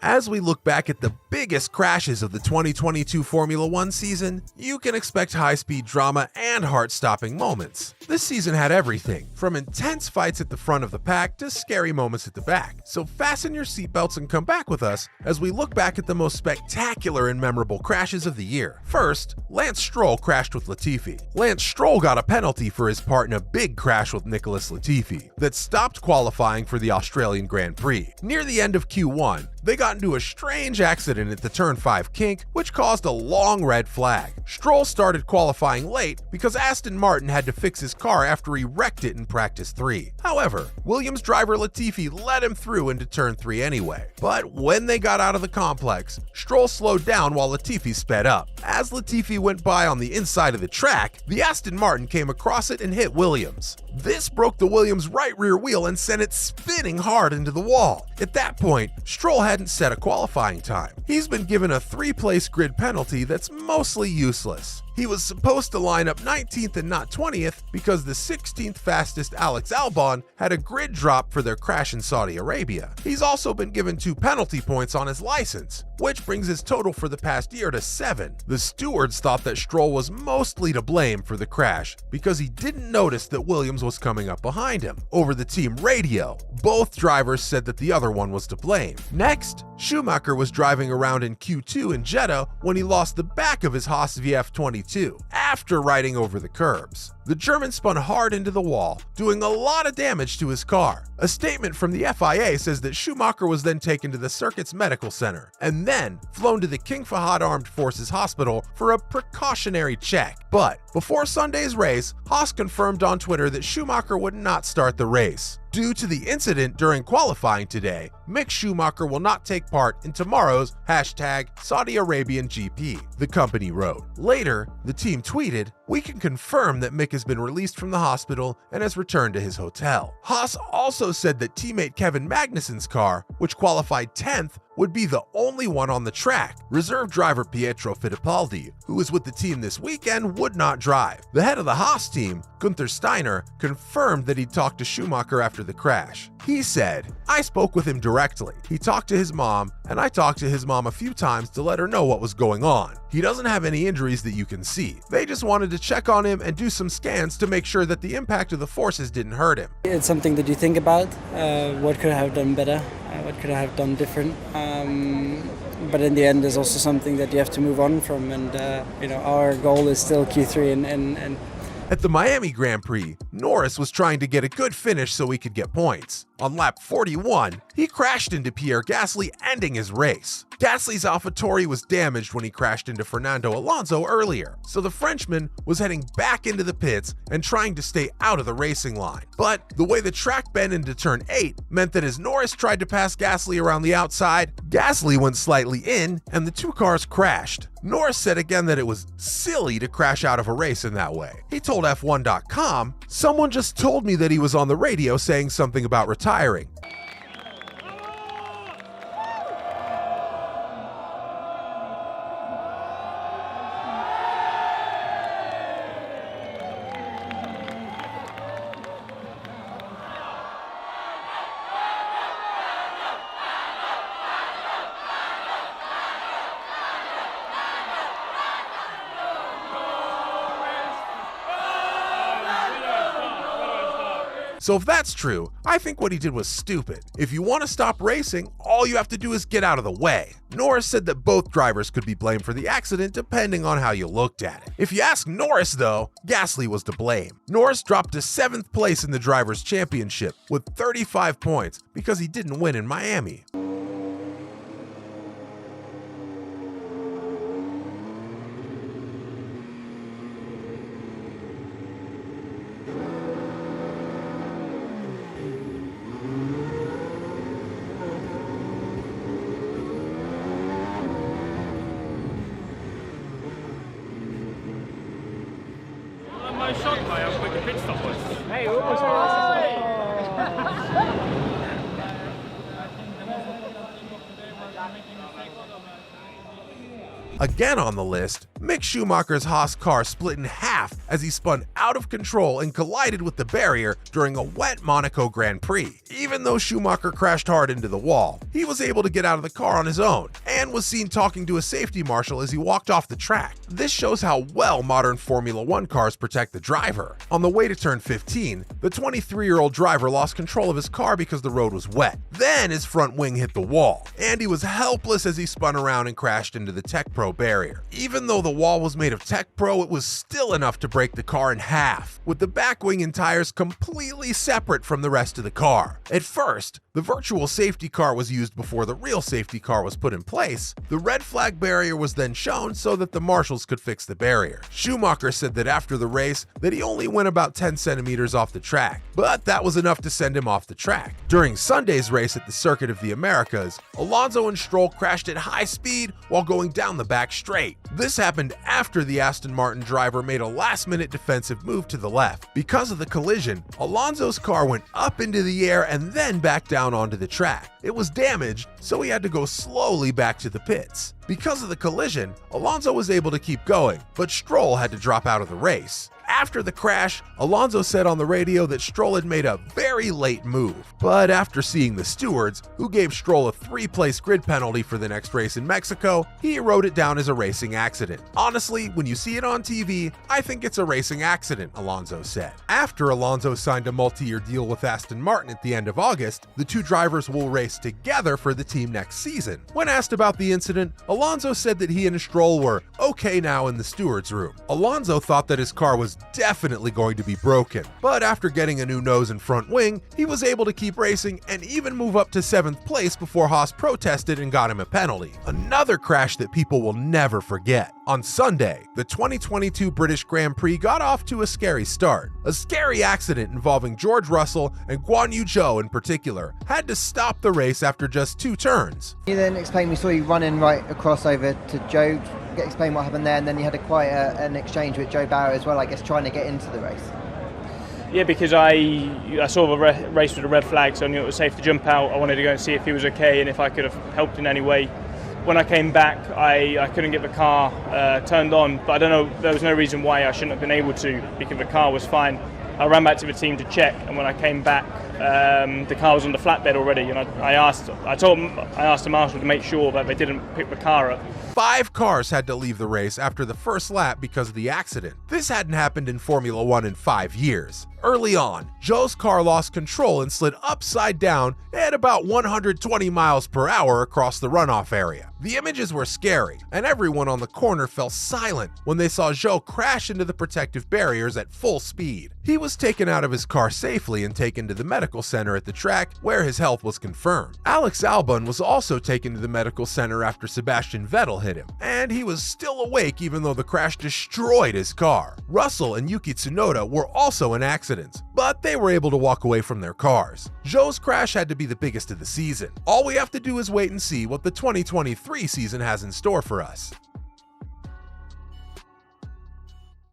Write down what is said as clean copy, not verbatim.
As we look back at the biggest crashes of the 2022 Formula One season, you can expect high-speed drama and heart-stopping moments. This season had everything, from intense fights at the front of the pack to scary moments at the back. So fasten your seatbelts and come back with us as we look back at the most spectacular and memorable crashes of the year. First, Lance Stroll crashed with Latifi. Lance Stroll got a penalty for his part in a big crash with Nicholas Latifi that stopped qualifying for the Australian Grand Prix. Near the end of Q1, they got into a strange accident at the Turn 5 kink, which caused a long red flag. Stroll started qualifying late because Aston Martin had to fix his car after he wrecked it in practice 3. However, Williams driver Latifi let him through into Turn 3 anyway. But when they got out of the complex, Stroll slowed down while Latifi sped up. As Latifi went by on the inside of the track, the Aston Martin came across it and hit Williams. This broke the Williams right rear wheel and sent it spinning hard into the wall. At that point, Stroll hadn't set a qualifying time. He's been given a 3-place grid penalty that's mostly useless. He was supposed to line up 19th and not 20th because the 16th fastest Alex Albon had a grid drop for their crash in Saudi Arabia. He's also been given 2 penalty points on his license, which brings his total for the past year to 7. The stewards thought that Stroll was mostly to blame for the crash because he didn't notice that Williams was coming up behind him. Over the team radio, both drivers said that the other one was to blame. Next, Schumacher was driving around in Q2 in Jeddah when he lost the back of his Haas VF22 after riding over the curbs. The German spun hard into the wall, doing a lot of damage to his car. A statement from the FIA says that Schumacher was then taken to the circuit's medical center and then flown to the King Fahd Armed Forces Hospital for a precautionary check. But before Sunday's race, Haas confirmed on Twitter that Schumacher would not start the race. Due to the incident during qualifying today, Mick Schumacher will not take part in tomorrow's #Saudi Arabian GP, the company wrote. Later, the team tweeted, "We can confirm that Mick has been released from the hospital and has returned to his hotel." Haas also said that teammate Kevin Magnussen's car, which qualified 10th, would be the only one on the track. Reserve driver Pietro Fittipaldi, who was with the team this weekend, would not drive. The head of the Haas team, Gunther Steiner, confirmed that he talked to Schumacher after the crash. He said, "I spoke with him directly. He talked to his mom, and I talked to his mom a few times to let her know what was going on. He doesn't have any injuries that you can see. They just wanted to check on him and do some scans to make sure that the impact of the forces didn't hurt him." It's something that you think about. What could I have done better? What could I have done different? But in the end, there's also something that you have to move on from, and our goal is still Q3 and At the Miami Grand Prix, Norris was trying to get a good finish so he could get points. On lap 41, he crashed into Pierre Gasly, ending his race. Gasly's AlphaTauri was damaged when he crashed into Fernando Alonso earlier, so the Frenchman was heading back into the pits and trying to stay out of the racing line. But the way the track bent into turn 8 meant that as Norris tried to pass Gasly around the outside, Gasly went slightly in and the two cars crashed. Norris said again that it was silly to crash out of a race in that way. He told F1.com, "Someone just told me that he was on the radio saying something about retiring. So if that's true, I think what he did was stupid. If you want to stop racing, all you have to do is get out of the way." Norris said that both drivers could be blamed for the accident depending on how you looked at it. If you ask Norris though, Gasly was to blame. Norris dropped to 7th place in the Drivers' Championship with 35 points because he didn't win in Miami. Shocked by how quick the pit stop was. Hey, we almost Again on the list, Mick Schumacher's Haas car split in half as he spun out of control and collided with the barrier during a wet Monaco Grand Prix. Even though Schumacher crashed hard into the wall, he was able to get out of the car on his own and was seen talking to a safety marshal as he walked off the track. This shows how well modern Formula One cars protect the driver. On the way to turn 15, the 23-year-old driver lost control of his car because the road was wet. Then his front wing hit the wall, and he was helpless as he spun around and crashed into the Tech Pro barrier. Even though the wall was made of Tech Pro, it was still enough to break the car in half, with the back wing and tires completely separate from the rest of the car. At first, the virtual safety car was used before the real safety car was put in place. The red flag barrier was then shown so that the marshals could fix the barrier. Schumacher said that after the race that he only went about 10 centimeters off the track, but that was enough to send him off the track. During Sunday's race at the Circuit of the Americas, Alonso and Stroll crashed at high speed while going down the back straight. This happened after the Aston Martin driver made a last-minute defensive move to the left. Because of the collision, Alonso's car went up into the air and then back down onto the track. It was damaged, so he had to go slowly back to the pits. Because of the collision, Alonso was able to keep going, but Stroll had to drop out of the race. After the crash, Alonso said on the radio that Stroll had made a very late move, but after seeing the stewards, who gave Stroll a 3-place grid penalty for the next race in Mexico, he wrote it down as a racing accident. Honestly, when you see it on TV, I think it's a racing accident, Alonso said. After Alonso signed a multi-year deal with Aston Martin at the end of August, the two drivers will race together for the team next season. When asked about the incident, Alonso said that he and Stroll were okay now in the stewards' room. Alonso thought that his car was definitely going to be broken, but after getting a new nose and front wing, he was able to keep racing and even move up to 7th place before Haas protested and got him a penalty. Another crash that people will never forget. On Sunday, the 2022 British Grand Prix got off to a scary start. A scary accident involving George Russell and Guan Yu Zhou in particular had to stop the race after just 2 turns. You then explained, we saw you running right across over to Joe. Explain what happened there, and then you had quite an exchange with Joe Barrow as well, I guess, trying to get into the race. Yeah, because I saw the race with a red flag, so I knew it was safe to jump out. I wanted to go and see if he was okay and if I could have helped in any way. When I came back, I couldn't get the car turned on, but I don't know, there was no reason why I shouldn't have been able to, because the car was fine. I ran back to the team to check, and when I came back, the car was on the flatbed already, and I asked the marshal to make sure that they didn't pick the car up. 5 cars had to leave the race after the first lap because of the accident. This hadn't happened in Formula One in 5 years. Early on, Zhou's car lost control and slid upside down at about 120 miles per hour across the runoff area. The images were scary, and everyone on the corner fell silent when they saw Zhou crash into the protective barriers at full speed. He was taken out of his car safely and taken to the medical center at the track, where his health was confirmed. Alex Albon was also taken to the medical center after Sebastian Vettel hit him, and he was still awake even though the crash destroyed his car. Russell and Yuki Tsunoda were also in accidents, but they were able to walk away from their cars. Zhou's crash had to be the biggest of the season. All we have to do is wait and see what the 2023 season has in store for us.